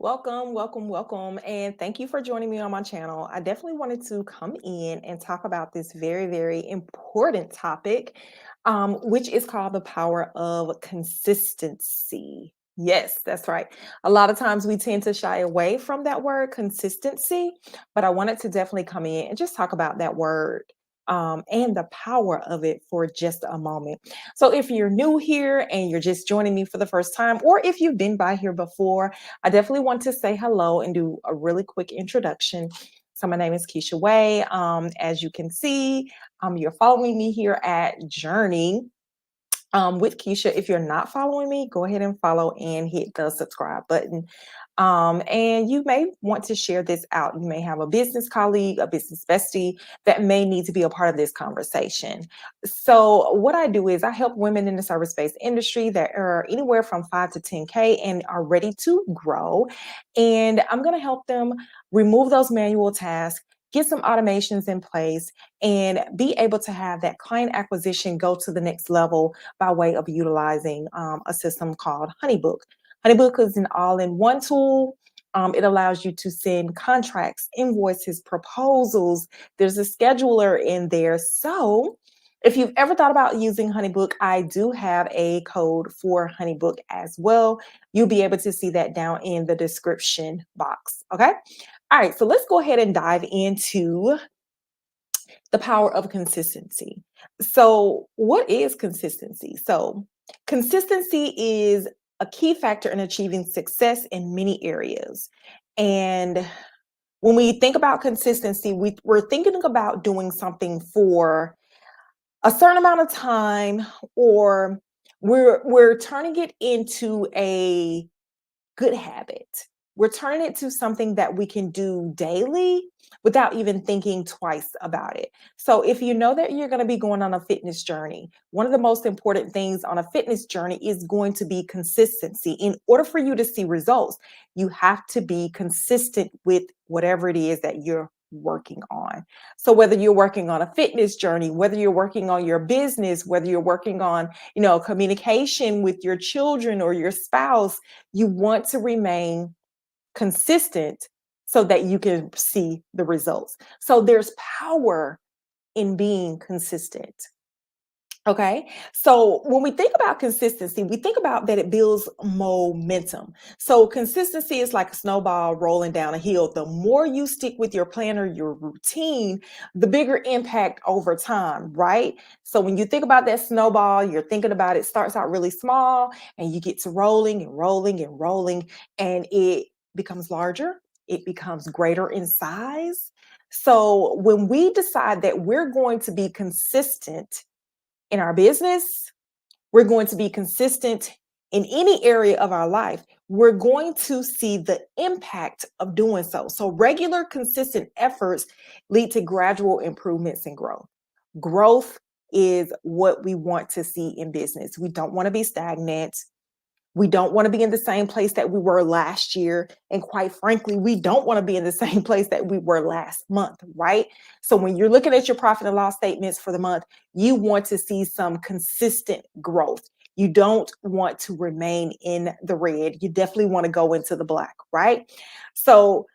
Welcome, welcome, welcome, and thank you for joining me on my channel. I definitely wanted to come in and talk about this very, very important topic, which is called the power of consistency. Yes, that's right. A lot of times we tend to shy away from that word consistency, but I wanted to definitely come in and just talk about that word and the power of it for just a moment. So, if you're new here and you're just joining me for the first time, or if you've been by here before, I definitely want to say hello and do a really quick introduction. So my name is Keshea Way. As you can see, you're following me here at Journey with Keisha. If you're not following me, go ahead and follow and hit the subscribe button. And you may want to share this out. You may have a business colleague, a business bestie that may need to be a part of this conversation. So, what I do is I help women in the service based industry that are anywhere from 5 to 10K and are ready to grow. And I'm going to help them remove those manual tasks, get some automations in place, and be able to have that client acquisition go to the next level by way of utilizing a system called Honeybook. Honeybook is an all-in-one tool. It allows you to send contracts, invoices, proposals. There's a scheduler in there. So if you've ever thought about using Honeybook, I do have a code for Honeybook as well. You'll be able to see that down in the description box. Okay. All right. So let's go ahead and dive into the power of consistency. So, what is consistency? So, consistency is a key factor in achieving success in many areas. And when we think about consistency, we're thinking about doing something for a certain amount of time, or we're turning it into a good habit. We're turning it to something that we can do daily without even thinking twice about it. So, if you know that you're going to be going on a fitness journey, one of the most important things on a fitness journey is going to be consistency. In order for you to see results, you have to be consistent with whatever it is that you're working on. So whether you're working on a fitness journey, whether you're working on your business, whether you're working on, communication with your children or your spouse, you want to remain consistent so that you can see the results. So there's power in being consistent. Okay. So when we think about consistency, we think about that it builds momentum. So consistency is like a snowball rolling down a hill. The more you stick with your plan or your routine, the bigger impact over time, right? So when you think about that snowball, you're thinking about it starts out really small and you get to rolling and rolling and rolling, and it becomes larger, it becomes greater in size. So when we decide that we're going to be consistent in our business, we're going to be consistent in any area of our life, we're going to see the impact of doing so. So, regular, consistent efforts lead to gradual improvements and growth. Growth is what we want to see in business. We don't want to be stagnant. We don't want to be in the same place that we were last year. And quite frankly, we don't want to be in the same place that we were last month, right? So when you're looking at your profit and loss statements for the month, you want to see some consistent growth. You don't want to remain in the red. You definitely want to go into the black, right? So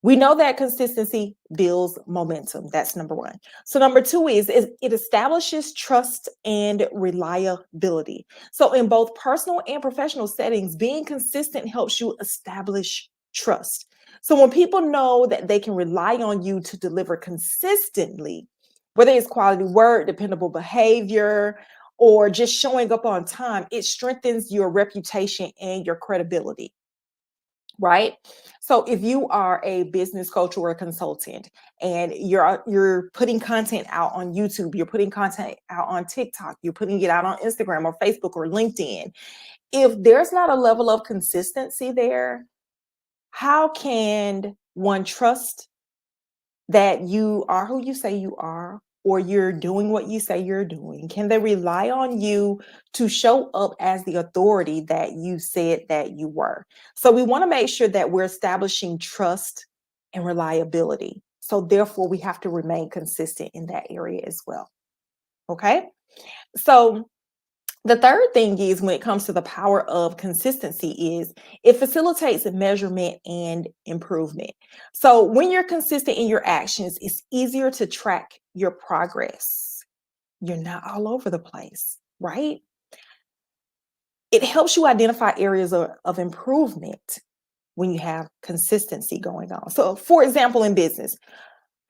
we know that consistency builds momentum. That's number one. So number two is it establishes trust and reliability. So in both personal and professional settings, being consistent helps you establish trust. So when people know that they can rely on you to deliver consistently, whether it's quality work, dependable behavior, or just showing up on time, it strengthens your reputation and your credibility, right? So if you are a business coach or a consultant and you're putting content out on YouTube, you're putting content out on TikTok, you're putting it out on Instagram or Facebook or LinkedIn, if there's not a level of consistency there, how can one trust that you are who you say you are, or you're doing what you say you're doing? Can they rely on you to show up as the authority that you said that you were? So we want to make sure that we're establishing trust and reliability. So therefore, we have to remain consistent in that area as well. Okay. So The third thing is when it comes to the power of consistency is it facilitates measurement and improvement. So when you're consistent in your actions, it's easier to track your progress. You're not all over the place, right? It helps you identify areas of improvement when you have consistency going on. So for example, in business,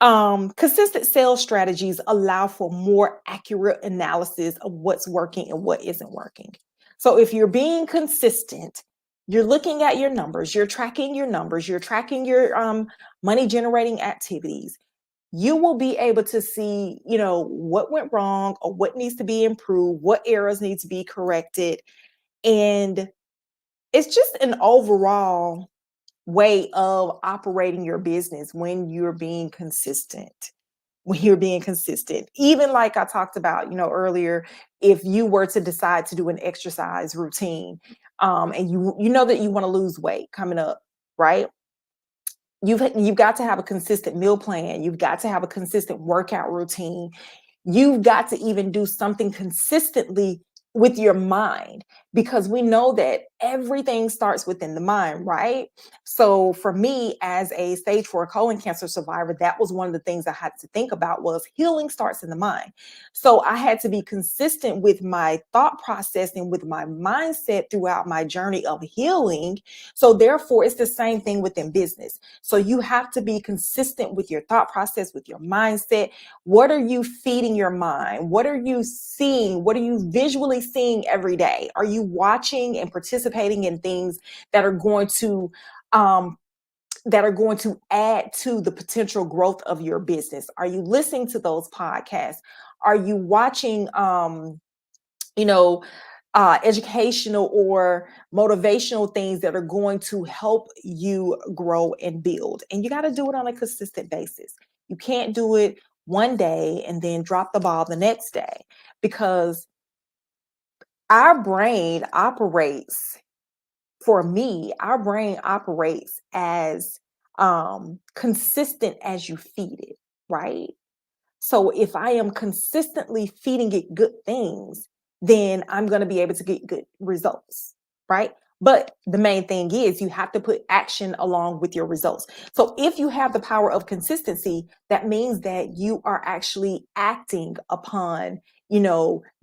consistent sales strategies allow for more accurate analysis of what's working and what isn't working. So if you're being consistent, you're looking at your numbers, you're tracking your money generating activities. You will be able to see, what went wrong or what needs to be improved, what errors need to be corrected. And it's just an overall way of operating your business when you're being consistent. When you're being consistent, even like I talked about, earlier, if you were to decide to do an exercise routine, and you know that you want to lose weight coming up, right? You've got to have a consistent meal plan. You've got to have a consistent workout routine. You've got to even do something consistently with your mind, because we know that everything starts within the mind, right? So for me, as a stage 4 colon cancer survivor, that was one of the things I had to think about, was healing starts in the mind. So I had to be consistent with my thought process and with my mindset throughout my journey of healing. So therefore, it's the same thing within business. So you have to be consistent with your thought process, with your mindset. What are you feeding your mind? What are you seeing? What are you visually seeing every day? Are you watching and participating in things that are going to um, add to the potential growth of your business? Are you listening to those podcasts? Are you watching you know educational or motivational things that are going to help you grow and build? And you got to do it on a consistent basis. You can't do it one day and then drop the ball the next day, because our brain operates, for me, our brain operates as consistent as you feed it, right? So if I am consistently feeding it good things, then I'm going to be able to get good results, right? But the main thing is you have to put action along with your results. So if you have the power of consistency, that means that you are actually acting upon,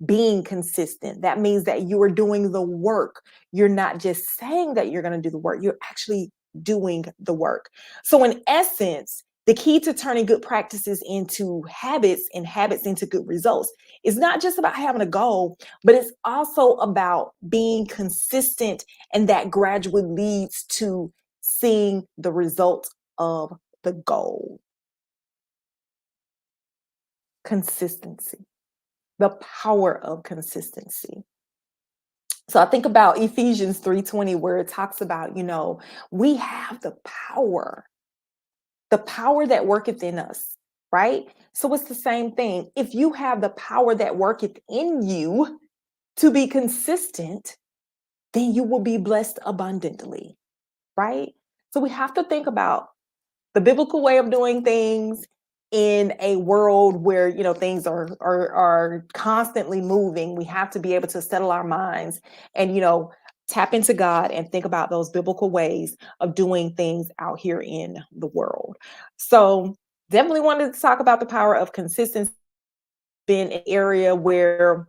being consistent. That means that you are doing the work. You're not just saying that you're going to do the work, you're actually doing the work. So in essence, the key to turning good practices into habits and habits into good results is not just about having a goal, but it's also about being consistent, and that gradually leads to seeing the results of the goal. Consistency, the power of consistency. So I think about Ephesians 3:20, where it talks about, we have the power that worketh in us, right? So it's the same thing. If you have the power that worketh in you to be consistent, then you will be blessed abundantly, right? So we have to think about the biblical way of doing things in a world where, things are constantly moving. We have to be able to settle our minds and, tap into God and think about those biblical ways of doing things out here in the world. So definitely wanted to talk about the power of consistency, being an area where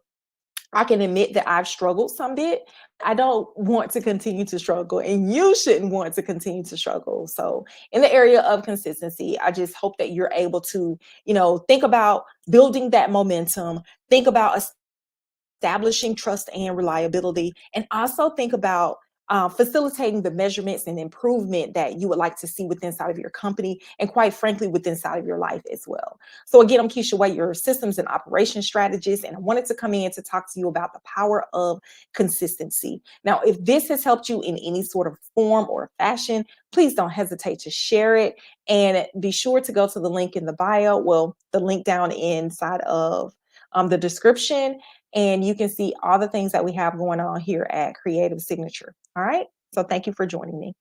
I can admit that I've struggled some bit. I don't want to continue to struggle, and you shouldn't want to continue to struggle. So, in the area of consistency, I just hope that you're able to, think about building that momentum, think about establishing trust and reliability, and also think about facilitating the measurements and improvement that you would like to see within inside of your company, and quite frankly, within inside of your life as well. So again, I'm Keshea White, your systems and operations strategist, and I wanted to come in to talk to you about the power of consistency. Now, if this has helped you in any sort of form or fashion, please don't hesitate to share it, and be sure to go to the link in the bio, well, the link down inside of the description, and you can see all the things that we have going on here at Creative Signature. All right. So thank you for joining me.